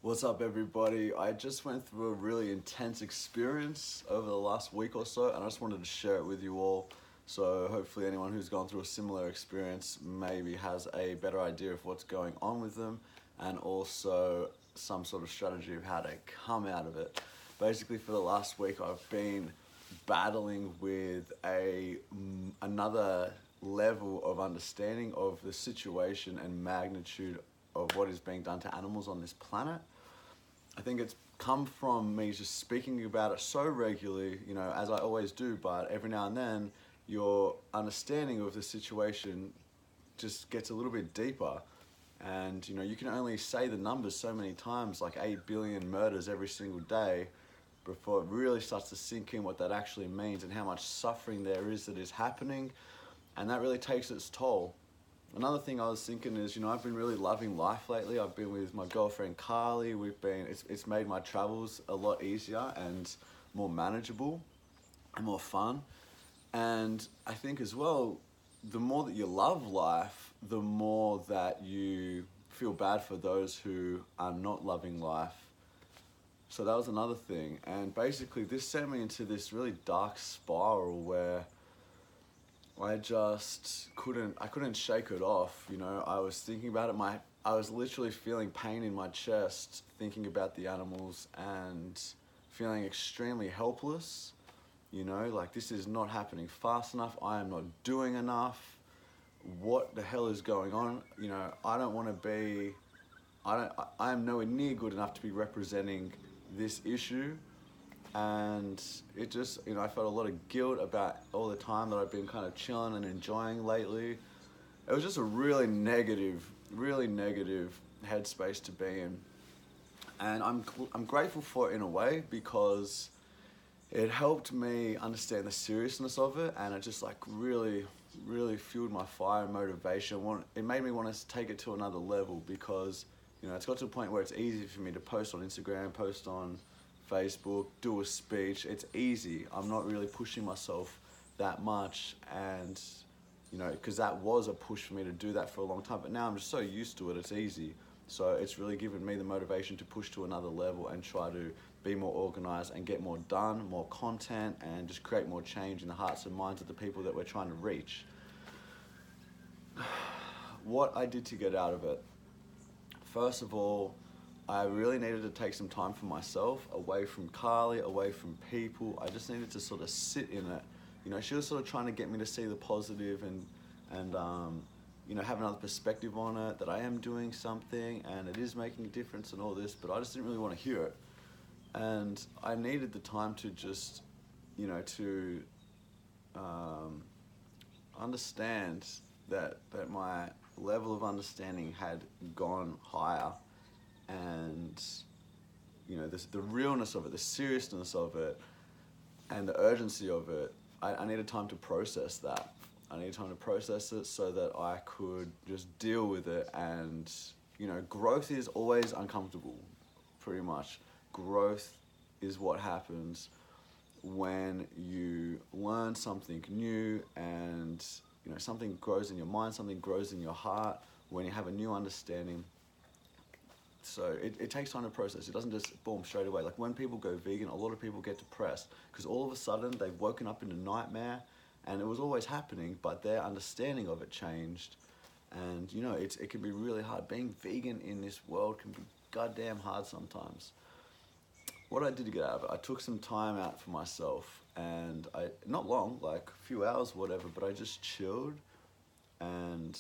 What's up, everybody? I just went through a really intense experience over the last week or so, and I just wanted to share it with you all. So, hopefully, anyone who's gone through a similar experience maybe has a better idea of what's going on with them and also some sort of strategy of how to come out of it. Basically, for the last week, I've been battling with another level of understanding of the situation and magnitude of what is being done to animals on this planet. I think it's come from me just speaking about it so regularly, as I always do, but every now and then your understanding of the situation just gets a little bit deeper. And you can only say the numbers so many times, like 8 billion murders every single day, before it really starts to sink in what that actually means and how much suffering there is that is happening. And that really takes its toll. Another thing I was thinking is, I've been really loving life lately. I've been with my girlfriend Carly. It's made my travels a lot easier and more manageable and more fun. And I think as well, the more that you love life, the more that you feel bad for those who are not loving life. So that was another thing. And basically this sent me into this really dark spiral where I just couldn't shake it off. I was thinking about it. I was literally feeling pain in my chest, thinking about the animals and feeling extremely helpless. Like this is not happening fast enough. I am not doing enough. What the hell is going on? I don't want to be, I am nowhere near good enough to be representing this issue. And it just, I felt a lot of guilt about all the time that I've been kind of chilling and enjoying lately. It was just a really negative headspace to be in. And I'm grateful for it in a way because it helped me understand the seriousness of it, and it just like really fueled my fire and motivation. It made me want to take it to another level because, it's got to a point where it's easy for me to post on Instagram, post on Facebook, do a speech. It's easy. I'm not really pushing myself that much, and because that was a push for me to do that for a long time, but now I'm just so used to it, it's easy. So it's really given me the motivation to push to another level and try to be more organized and get more done, more content, and just create more change in the hearts and minds of the people that we're trying to reach. What I did to get out of it. First of all, I really needed to take some time for myself, away from Carly, away from people. I just needed to sort of sit in it. She was sort of trying to get me to see the positive and have another perspective on it, that I am doing something and it is making a difference and all this, but I just didn't really want to hear it. And I needed the time to just, to understand that my level of understanding had gone higher, and the realness of it, the seriousness of it, and the urgency of it. I needed time to process that. I needed time to process it so that I could just deal with it. And growth is always uncomfortable, pretty much. Growth is what happens when you learn something new, and something grows in your mind, something grows in your heart when you have a new understanding. So it takes time to process. It doesn't just boom straight away. Like when people go vegan, a lot of people get depressed because all of a sudden they've woken up in a nightmare, and it was always happening, but their understanding of it changed. And it can be really hard. Being vegan in this world can be goddamn hard sometimes. What I did to get out of it, I took some time out for myself, and not long, like a few hours, whatever, but I just chilled and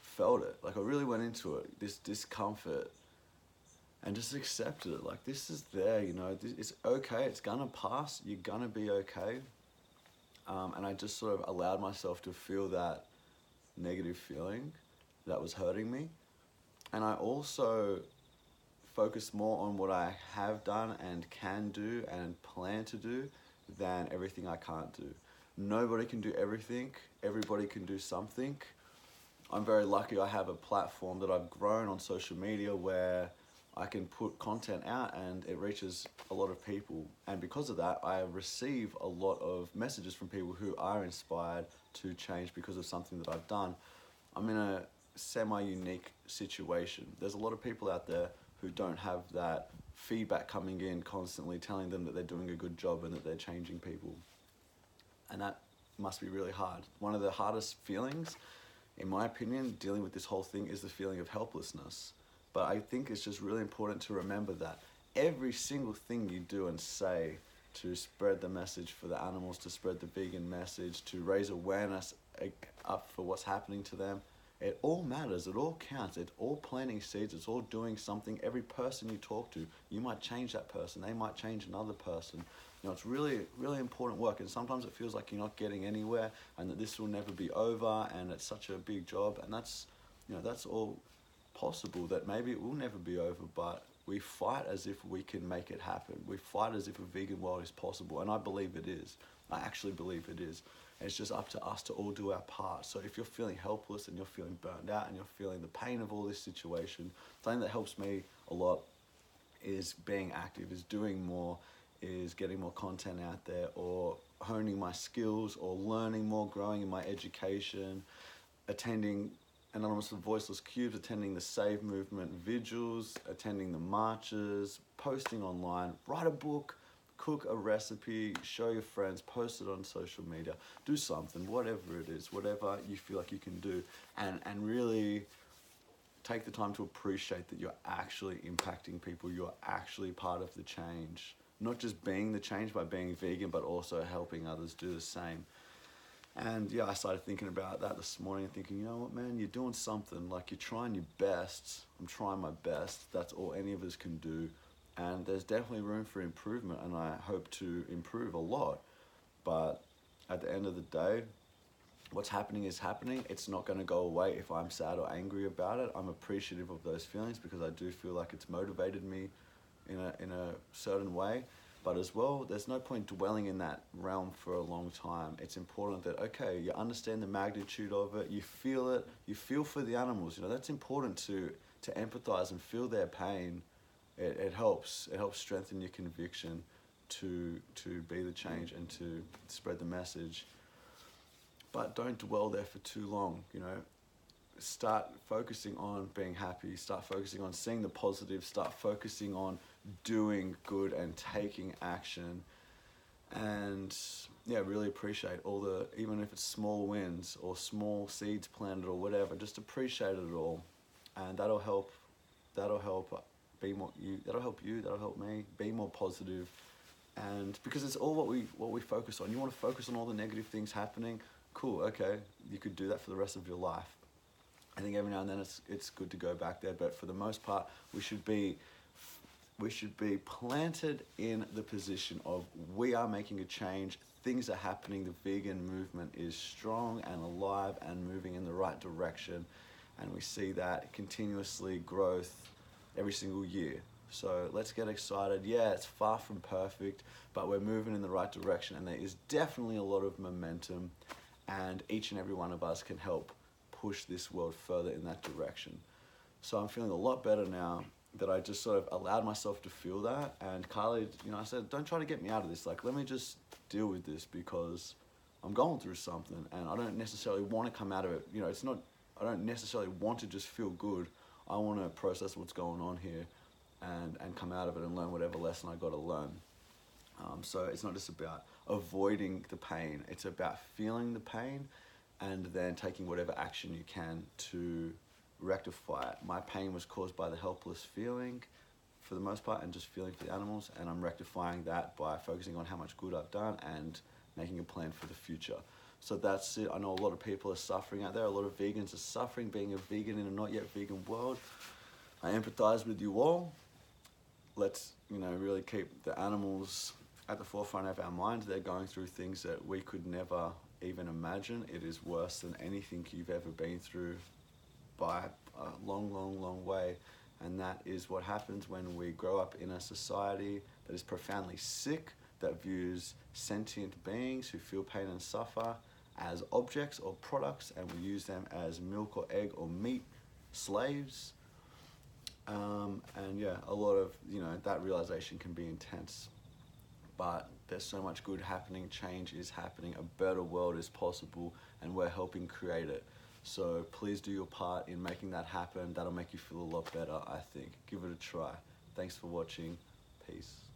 felt it. Like I really went into it, this discomfort, and just accepted it. Like this is there, it's okay, it's gonna pass, you're gonna be okay. And I just sort of allowed myself to feel that negative feeling that was hurting me. And I also focus more on what I have done and can do and plan to do than everything I can't do. Nobody can do everything. Everybody can do something. I'm very lucky I have a platform that I've grown on social media where I can put content out and it reaches a lot of people. And because of that, I receive a lot of messages from people who are inspired to change because of something that I've done. I'm in a semi-unique situation. There's a lot of people out there who don't have that feedback coming in constantly telling them that they're doing a good job and that they're changing people. And that must be really hard. One of the hardest feelings, in my opinion, dealing with this whole thing is the feeling of helplessness. But I think it's just really important to remember that every single thing you do and say to spread the message for the animals, to spread the vegan message, to raise awareness up for what's happening to them, it all matters, it all counts, it's all planting seeds, it's all doing something. Every person you talk to, you might change that person, they might change another person. You know, it's really, really important work, and sometimes it feels like you're not getting anywhere and that this will never be over and it's such a big job, and that's, you know, that's all possible, that maybe it will never be over, but we fight as if we can make it happen. We fight as if a vegan world is possible, and I believe it is. I actually believe it is. And it's just up to us to all do our part. So if you're feeling helpless and you're feeling burned out and you're feeling the pain of all this situation, something that helps me a lot is being active, is doing more, is getting more content out there, or honing my skills, or learning more, growing in my education, attending Anonymous and Voiceless Cubes, attending the Save Movement vigils, attending the marches, posting online, write a book, cook a recipe, show your friends, post it on social media, do something, whatever it is, whatever you feel like you can do, and really take the time to appreciate that you're actually impacting people, you're actually part of the change. Not just being the change by being vegan, but also helping others do the same. And yeah, I started thinking about that this morning and thinking, you know what, man, you're doing something, like you're trying your best. I'm trying my best. That's all any of us can do. And there's definitely room for improvement, and I hope to improve a lot. But at the end of the day, what's happening is happening. It's not going to go away if I'm sad or angry about it. I'm appreciative of those feelings because I do feel like it's motivated me in a certain way. But as well, there's no point dwelling in that realm for a long time. It's important that, okay, you understand the magnitude of it, you feel it, you feel for the animals. You know, that's important to empathize and feel their pain. It helps strengthen your conviction to be the change and to spread the message. But don't dwell there for too long, you know. Start focusing on being happy, start focusing on seeing the positive, start focusing on doing good and taking action, and yeah, really appreciate all the, even if it's small wins or small seeds planted or whatever, just appreciate it all, and that'll help be more you, that'll help me be more positive. And because it's all what we focus on. You want to focus on all the negative things happening, cool, okay, you could do that for the rest of your life. I think every now and then it's good to go back there, but for the most part, we should be planted in the position of we are making a change, things are happening, the vegan movement is strong and alive and moving in the right direction, and we see that continuously growth every single year. So let's get excited. Yeah, it's far from perfect, but we're moving in the right direction, and there is definitely a lot of momentum, and each and every one of us can help push this world further in that direction. So I'm feeling a lot better now that I just sort of allowed myself to feel that. And Carly, you know, I said, don't try to get me out of this. Like, let me just deal with this because I'm going through something and I don't necessarily want to come out of it. You know, it's not, I don't necessarily want to just feel good. I want to process what's going on here and come out of it and learn whatever lesson I got to learn. So it's not just about avoiding the pain. It's about feeling the pain and then taking whatever action you can to rectify it. My pain was caused by the helpless feeling for the most part and just feeling for the animals, and I'm rectifying that by focusing on how much good I've done and making a plan for the future. So that's it. I know a lot of people are suffering out there. A lot of vegans are suffering being a vegan in a not yet vegan world. I empathize with you all. Let's, you know, really keep the animals at the forefront of our minds. They're going through things that we could never even imagine. It is worse than anything you've ever been through by a long, long, long way. And that is what happens when we grow up in a society that is profoundly sick, that views sentient beings who feel pain and suffer as objects or products, and we use them as milk or egg or meat slaves. And yeah, a lot of, you know, that realization can be intense. But there's so much good happening, change is happening, a better world is possible, and we're helping create it. So please do your part in making that happen. That'll make you feel a lot better, I think. Give it a try. Thanks for watching. Peace.